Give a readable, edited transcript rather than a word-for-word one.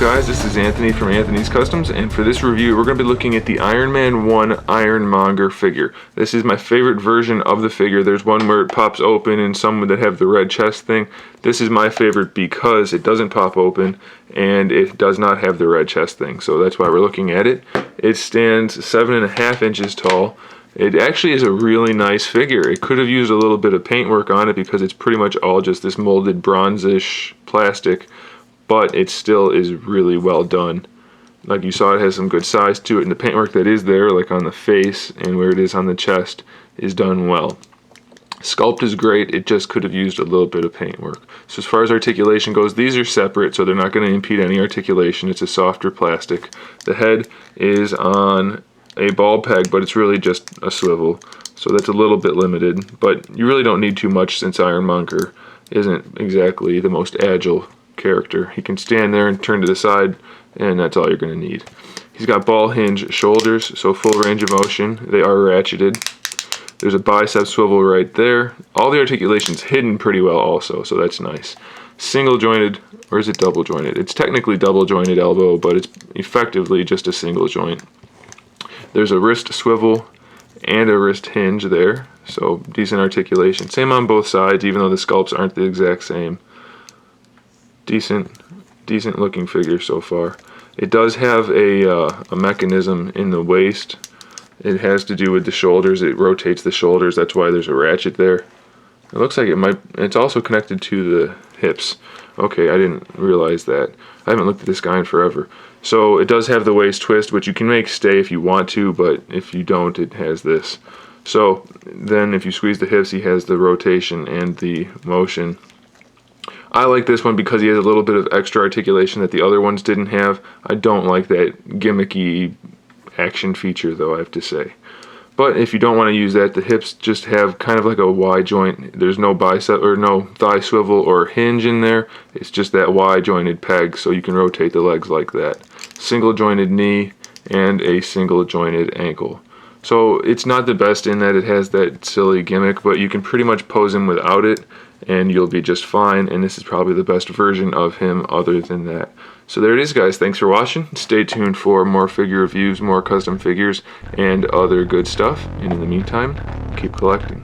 guys? This is Anthony from Anthony's Customs, and for this review we're going to be looking at the Iron Man 1 Iron Monger figure. This is my favorite version of the figure. There's one where it pops open and some that have the red chest thing. This is my favorite because it doesn't pop open and it does not have the red chest thing, so that's why we're looking at it. It stands 7.5 inches tall. It actually is a really nice figure. It could have used a little bit of paintwork on it because it's pretty much all just this molded bronzish plastic, but it still is really well done. Like you saw, it has some good size to it, and the paintwork that is there, like on the face and where it is on the chest, is done well. Sculpt is great, it just could have used a little bit of paintwork. So as far as articulation goes, these are separate, so they're not going to impede any articulation. It's a softer plastic. The head is on a ball peg, but it's really just a swivel, so that's a little bit limited, but you really don't need too much since Ironmonger isn't exactly the most agile character. He can stand there and turn to the side, and that's all you're going to need. He's got ball hinge shoulders, so full range of motion. They are ratcheted. There's a bicep swivel right there. All the articulation's hidden pretty well also, so that's nice. Single jointed, or is it double jointed? It's technically double jointed elbow, but it's effectively just a single joint. There's a wrist swivel and a wrist hinge there, so decent articulation. Same on both sides, even though the sculpts aren't the exact same. Decent looking figure so far. It does have a mechanism in the waist. It has to do with the shoulders. It rotates the shoulders. That's why there's a ratchet there. It looks like it might. It's also connected to the hips. Okay, I didn't realize that. I haven't looked at this guy in forever. So it does have the waist twist, which you can make stay if you want to, but if you don't, it has this. So then if you squeeze the hips, he has the rotation and the motion. I like this one because he has a little bit of extra articulation that the other ones didn't have. I don't like that gimmicky action feature, though, I have to say. But if you don't want to use that, the hips just have kind of like a Y joint. There's no bicep or no thigh swivel or hinge in there. It's just that Y jointed peg, so you can rotate the legs like that. Single jointed knee and a single jointed ankle. So it's not the best in that it has that silly gimmick, but you can pretty much pose him without it and you'll be just fine, and this is probably the best version of him other than that. So there it is, guys. Thanks for watching. Stay tuned for more figure reviews, more custom figures, and other good stuff. And in the meantime, keep collecting.